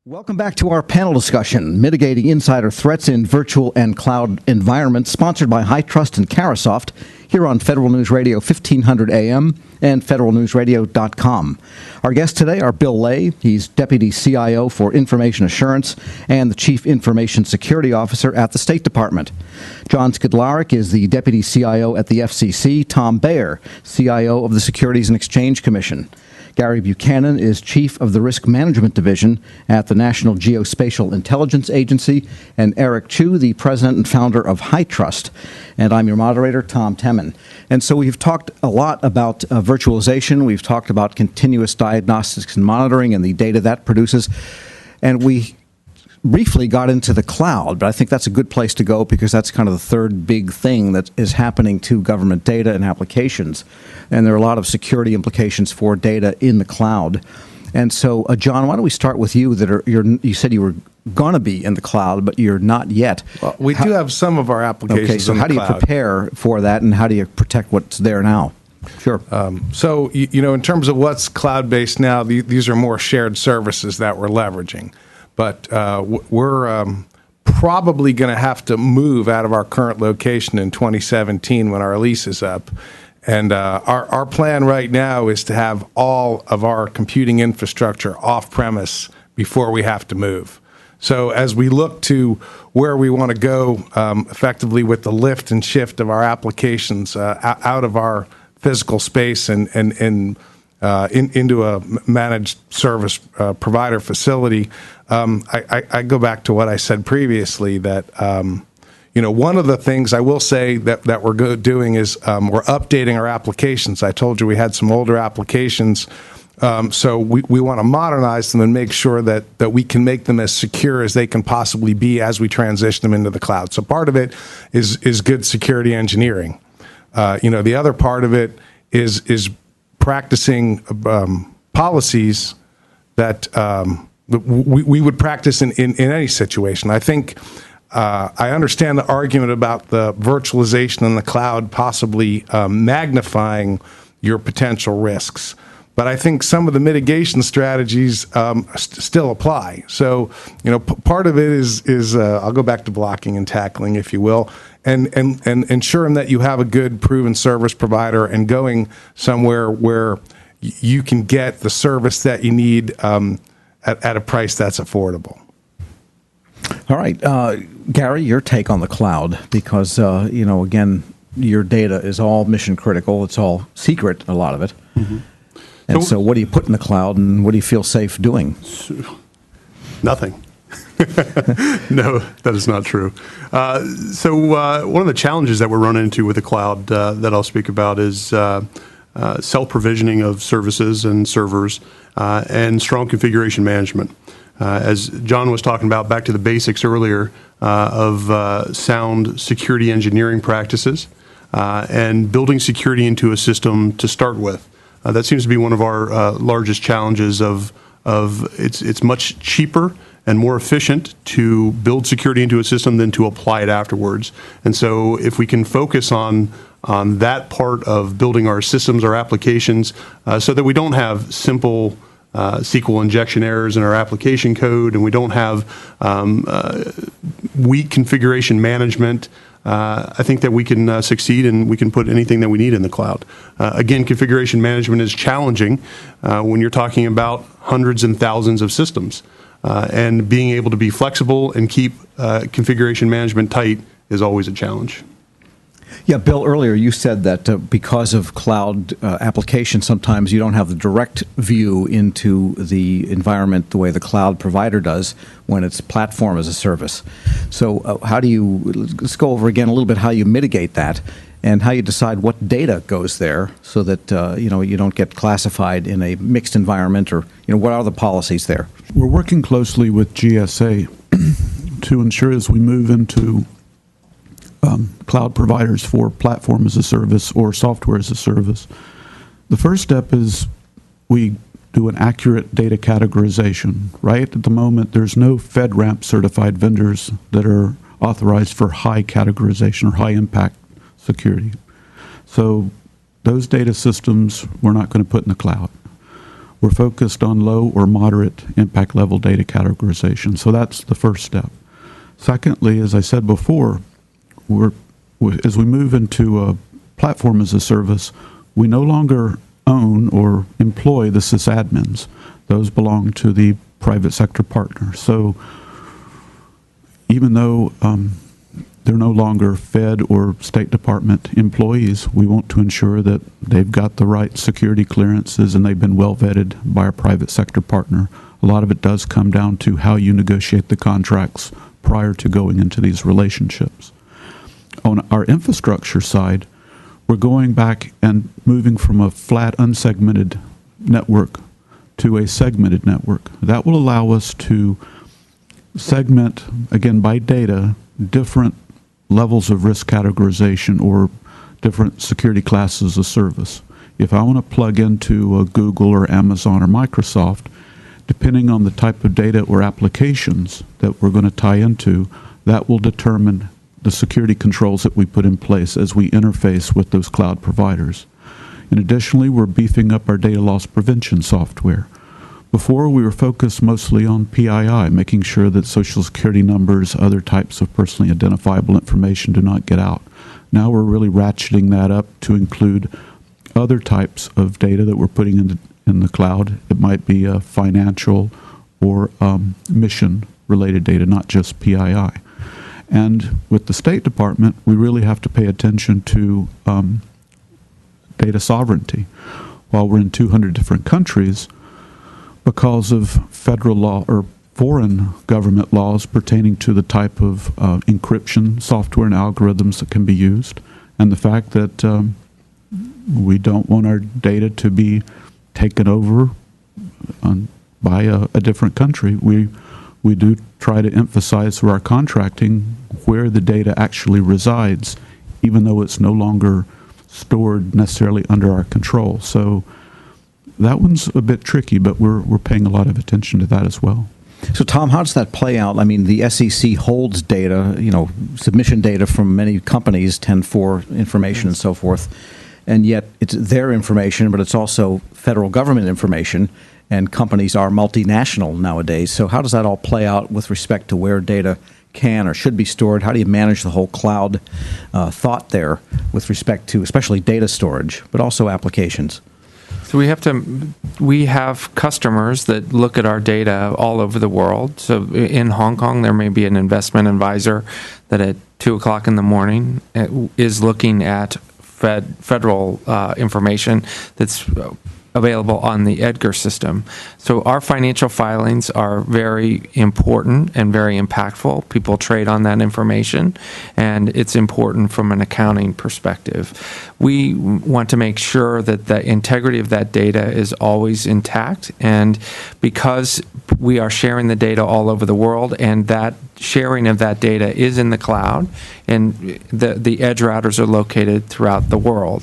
Welcome back to our panel discussion, Mitigating Insider Threats in Virtual and Cloud Environments, sponsored by HITRUST and Carahsoft, here on Federal News Radio 1500 AM and federalnewsradio.com. Our guests today are Bill Ley. He's Deputy CIO for Information Assurance and the Chief Information Security Officer at the State Department. John Skidlarek is the Deputy CIO at the FCC. Tom Bayer, CIO of the Securities and Exchange Commission. Gary Buchanan is Chief of the Risk Management Division at the National Geospatial Intelligence Agency, and Eric Chu, the President and founder of HITRUST. And I'm your moderator, Tom Temin. And so we've talked a lot about virtualization. We've talked about continuous diagnostics and monitoring and the data that produces. And we briefly got into the cloud, but I think that's a good place to go because that's kind of the third big thing that is happening to government data and applications. And there are a lot of security implications for data in the cloud. And so, John, why don't we start with you? You said you were going to be in the cloud, but you're not yet. Well, we do have some of our applications okay, so in the how do you cloud. prepare for that, and how do you protect what's there now? Sure. So, in terms of what's cloud-based now, these are more shared services that we're leveraging. But we're probably going to have to move out of our current location in 2017 when our lease is up. And our plan right now is to have all of our computing infrastructure off-premise before we have to move. So as we look to where we want to go effectively with the lift and shift of our applications out of our physical space and into a managed service provider facility, I go back to what I said previously that one of the things I will say that we're doing is we're updating our applications. I told you we had some older applications, so we want to modernize them and make sure that we can make them as secure as they can possibly be as we transition them into the cloud. So part of it is good security engineering. The other part of it is practicing policies that we would practice in any situation. I think I understand the argument about the virtualization in the cloud possibly magnifying your potential risks, but I think some of the mitigation strategies still apply. So, part of it is I'll go back to blocking and tackling, if you will, and ensuring that you have a good proven service provider and going somewhere where you can get the service that you need at a price that's affordable. All right. Gary, your take on the cloud, because, again, your data is all mission critical. It's all secret, a lot of it. Mm-hmm. And so what do you put in the cloud, and what do you feel safe doing? Nothing. No, that is not true. So one of the challenges that we're running into with the cloud that I'll speak about is self-provisioning of services and servers and strong configuration management. As John was talking about, back to the basics earlier of sound security engineering practices and building security into a system to start with. That seems to be one of our largest challenges of it's much cheaper and more efficient to build security into a system than to apply it afterwards. And so if we can focus on that part of building our systems, our applications, so that we don't have simple SQL injection errors in our application code, and we don't have weak configuration management, I think that we can succeed and we can put anything that we need in the cloud. Again, configuration management is challenging when you're talking about hundreds and thousands of systems. And being able to be flexible and keep configuration management tight is always a challenge. Yeah, Bill, earlier you said that because of cloud applications, sometimes you don't have the direct view into the environment the way the cloud provider does when it's platform as a service. So let's go over again a little bit how you mitigate that and how you decide what data goes there so that you don't get classified in a mixed environment, or what are the policies there? We're working closely with GSA to ensure as we move into cloud providers for platform as a service or software as a service. The first step is we do an accurate data categorization. Right at the moment, there's no FedRAMP certified vendors that are authorized for high categorization or high impact security. So those data systems we're not going to put in the cloud. We're focused on low or moderate impact level data categorization. So that's the first step. Secondly, as I said before, as we move into a platform as a service, we no longer own or employ the sysadmins. Those belong to the private sector partner. So even though they're no longer Fed or State Department employees, we want to ensure that they've got the right security clearances and they've been well vetted by our private sector partner. A lot of it does come down to how you negotiate the contracts prior to going into these relationships. On our infrastructure side, we're going back and moving from a flat, unsegmented network to a segmented network. That will allow us to segment, again, by data, different levels of risk categorization or different security classes of service. If I want to plug into a Google or Amazon or Microsoft, depending on the type of data or applications that we're going to tie into, that will determine the security controls that we put in place as we interface with those cloud providers. And additionally, we're beefing up our data loss prevention software. Before, we were focused mostly on PII, making sure that Social Security numbers, other types of personally identifiable information do not get out. Now we're really ratcheting that up to include other types of data that we're putting in the cloud. It might be financial or mission-related data, not just PII. And with the State Department, we really have to pay attention to data sovereignty. While we're in 200 different countries, because of federal law or foreign government laws pertaining to the type of encryption software and algorithms that can be used, and the fact that we don't want our data to be taken over by a different country, we do try to emphasize through our contracting where the data actually resides, even though it's no longer stored necessarily under our control. So that one's a bit tricky, but we're paying a lot of attention to that as well. So, Tom, how does that play out? I mean, the SEC holds data, submission data from many companies, 10-4 information and so forth, and yet it's their information, but it's also federal government information, and companies are multinational nowadays. So how does that all play out with respect to where data can or should be stored? How do you manage the whole cloud thought there with respect to especially data storage, but also applications? So we have customers that look at our data all over the world. So in Hong Kong, there may be an investment advisor that at 2:00 in the morning is looking at federal information that's available on the EDGAR system. So our financial filings are very important and very impactful. People trade on that information, and it's important from an accounting perspective. We want to make sure that the integrity of that data is always intact, and because we are sharing the data all over the world, and that sharing of that data is in the cloud, and the edge routers are located throughout the world.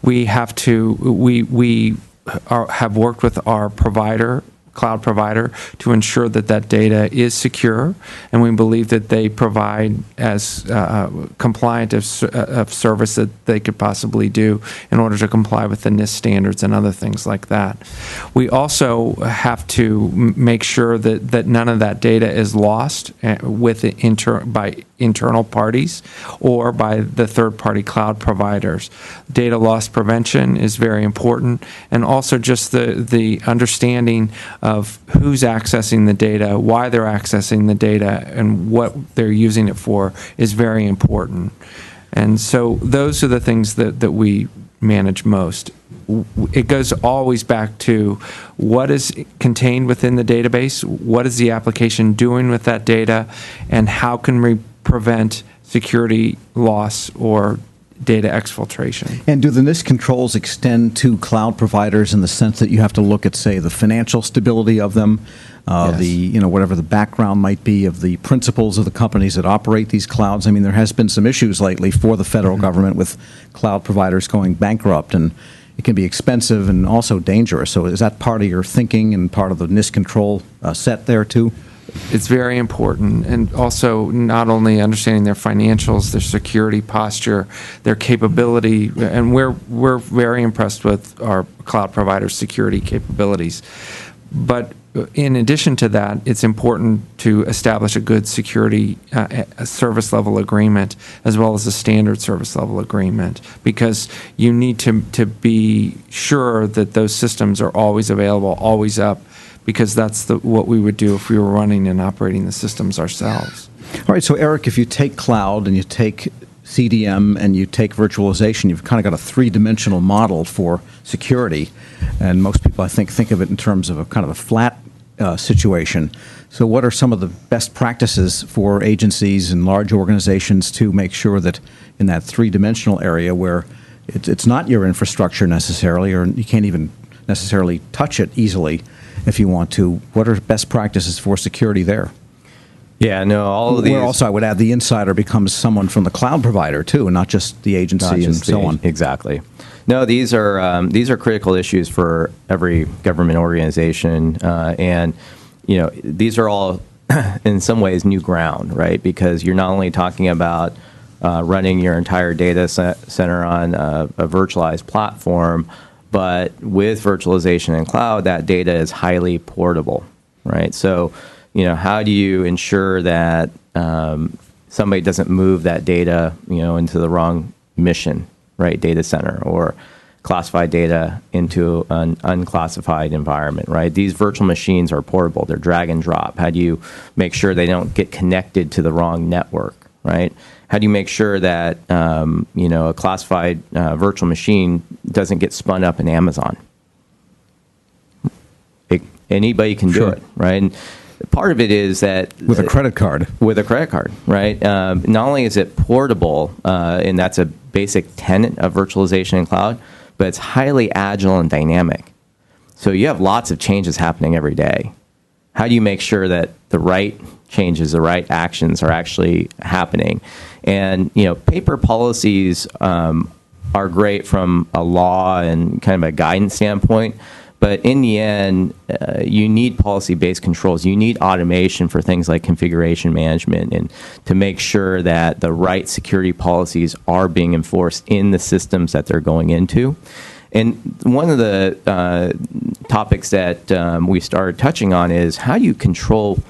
We have to, have worked with our cloud provider to ensure that that data is secure, and we believe that they provide as compliant of service that they could possibly do in order to comply with the NIST standards and other things like that. We also have to make sure that none of that data is lost by internal parties or by the third-party cloud providers. Data loss prevention is very important, and also just the understanding of who's accessing the data, why they're accessing the data, and what they're using it for is very important. And so those are the things that we manage most. It goes always back to what is contained within the database, what is the application doing with that data, and how can we prevent security loss or data exfiltration. And do the NIST controls extend to cloud providers in the sense that you have to look at, say, the financial stability of them, Yes. whatever the background might be of the principals of the companies that operate these clouds? I mean, there has been some issues lately for the federal government with cloud providers going bankrupt, and it can be expensive and also dangerous. So is that part of your thinking and part of the NIST control set there too? It's very important, and also not only understanding their financials, their security posture, their capability, and we're very impressed with our cloud provider security capabilities. But in addition to that, it's important to establish a good security a service level agreement as well as a standard service level agreement, because you need to be sure that those systems are always available, always up, because that's what we would do if we were running and operating the systems ourselves. All right, so Eric, if you take cloud and you take CDM and you take virtualization, you've kind of got a three-dimensional model for security, and most people, I think of it in terms of a kind of a flat situation. So what are some of the best practices for agencies and large organizations to make sure that in that three-dimensional area where it's not your infrastructure necessarily, or you can't even necessarily touch it easily if you want to, what are best practices for security there? Yeah, no, all of these. Where also, I would add, the insider becomes someone from the cloud provider too, and not just the agency and so on. Exactly. No, these are critical issues for every government organization, and these are all in some ways new ground, right? Because you're not only talking about running your entire data center on a virtualized platform, but with virtualization and cloud, that data is highly portable, right? So, how do you ensure that somebody doesn't move that data, into the wrong mission, right? Data center, or classified data into an unclassified environment, right? These virtual machines are portable. They're drag and drop. How do you make sure they don't get connected to the wrong network, right? How do you make sure that a classified virtual machine doesn't get spun up in Amazon? Anybody can do it, right? And part of it is that with a credit card. With a credit card, right? Not only is it portable, and that's a basic tenet of virtualization and cloud, but it's highly agile and dynamic. So you have lots of changes happening every day. How do you make sure that the right changes, the right actions are actually happening? And, paper policies are great from a law and kind of a guidance standpoint, but in the end, you need policy-based controls. You need automation for things like configuration management, and to make sure that the right security policies are being enforced in the systems that they're going into. And one of the topics that we started touching on is how do you control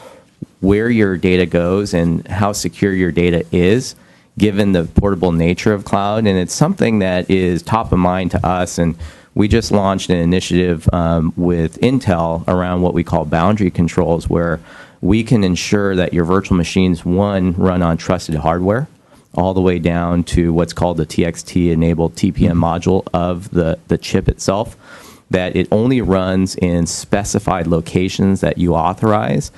where your data goes and how secure your data is, given the portable nature of cloud. And it's something that is top of mind to us. And we just launched an initiative with Intel around what we call boundary controls, where we can ensure that your virtual machines, one, run on trusted hardware, all the way down to what's called the TXT-enabled TPM module of the chip itself, that it only runs in specified locations that you authorize.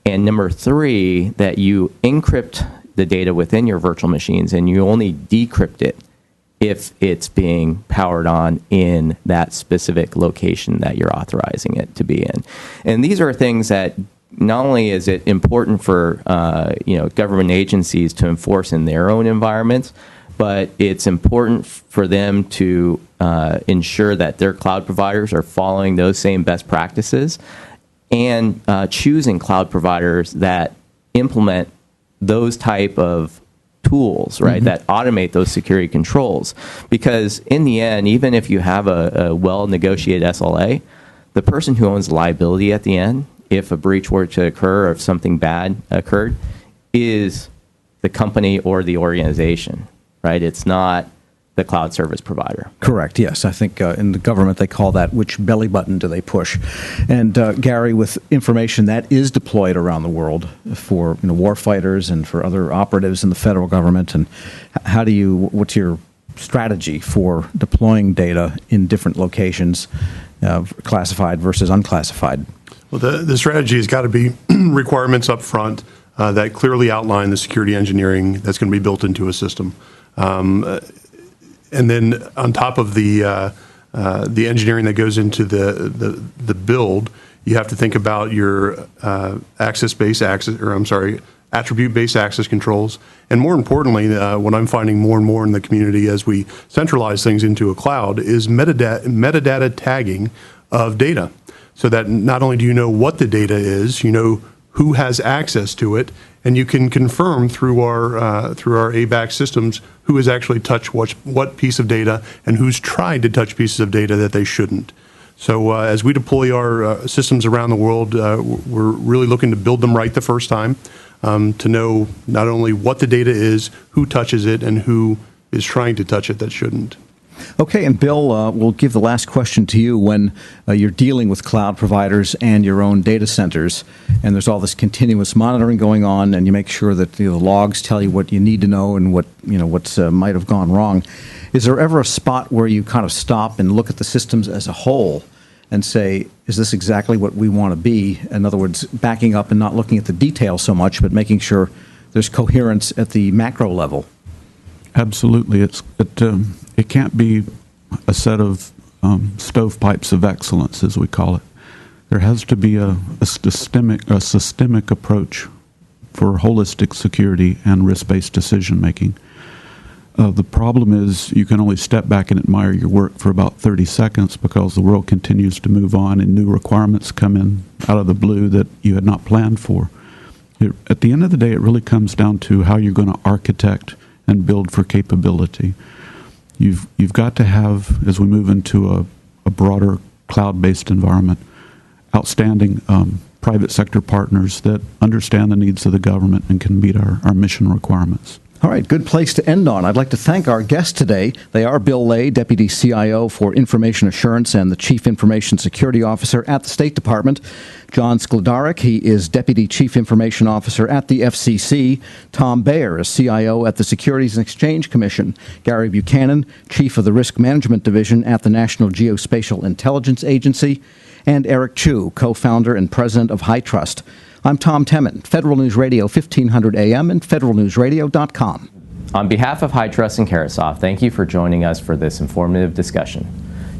And number three, that you encrypt the data within your virtual machines, and you only decrypt it if it's being powered on in that specific location that you're authorizing it to be in. And these are things that not only is it important for government agencies to enforce in their own environments, but it's important for them to ensure that their cloud providers are following those same best practices, and choosing cloud providers that implement those type of tools, right, that automate those security controls. Because in the end, even if you have a well-negotiated SLA, the person who owns liability at the end, if a breach were to occur or if something bad occurred, is the company or the organization, right? It's not the cloud service provider. Correct, yes. I think in the government they call that which belly button do they push. And Gary, with information that is deployed around the world for war fighters and for other operatives in the federal government, and what's your strategy for deploying data in different locations, classified versus unclassified? Well, the strategy has got to be requirements up front that clearly outline the security engineering that's going to be built into a system. And then on top of the engineering that goes into the build, you have to think about your attribute-based access controls. And more importantly, what I'm finding more and more in the community as we centralize things into a cloud is metadata tagging of data. So that not only do you know what the data is, you know who has access to it, and you can confirm through our ABAC systems who has actually touched what piece of data and who's tried to touch pieces of data that they shouldn't. So as we deploy our systems around the world, we're really looking to build them right the first time, to know not only what the data is, who touches it, and who is trying to touch it that shouldn't. Okay, and Bill, we'll give the last question to you. When you're dealing with cloud providers and your own data centers, and there's all this continuous monitoring going on, and you make sure that the logs tell you what you need to know and what might have gone wrong, is there ever a spot where you kind of stop and look at the systems as a whole and say, is this exactly what we want to be? In other words, backing up and not looking at the details so much, but making sure there's coherence at the macro level. Absolutely. It can't be a set of stovepipes of excellence, as we call it. There has to be a systemic approach for holistic security and risk-based decision-making. The problem is you can only step back and admire your work for about 30 seconds because the world continues to move on and new requirements come in out of the blue that you had not planned for. At the end of the day, it really comes down to how you're going to architect and build for capability. You've got to have, as we move into a broader cloud-based environment, outstanding private sector partners that understand the needs of the government and can meet our mission requirements. All right, good place to end on. I'd like to thank our guests today. They are Bill Ley, Deputy CIO for Information Assurance and the Chief Information Security Officer at the State Department. John Skladaric, he is Deputy Chief Information Officer at the FCC. Tom Bayer is CIO at the Securities and Exchange Commission. Gary Buchanan, Chief of the Risk Management Division at the National Geospatial Intelligence Agency. And Eric Chu, co-founder and president of HITRUST. I'm Tom Temin, Federal News Radio 1500 AM and federalnewsradio.com. On behalf of HITRUST and Carahsoft, thank you for joining us for this informative discussion.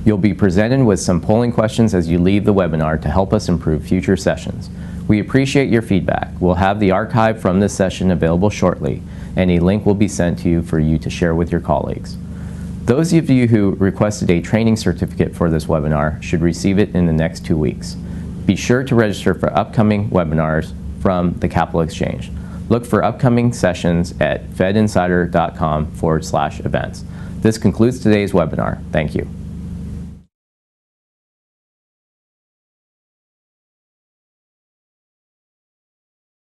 You'll be presented with some polling questions as you leave the webinar to help us improve future sessions. We appreciate your feedback. We'll have the archive from this session available shortly, and a link will be sent to you for you to share with your colleagues. Those of you who requested a training certificate for this webinar should receive it in the next 2 weeks. Be sure to register for upcoming webinars from the Capital Exchange. Look for upcoming sessions at fedinsider.com/events. This concludes today's webinar. Thank you.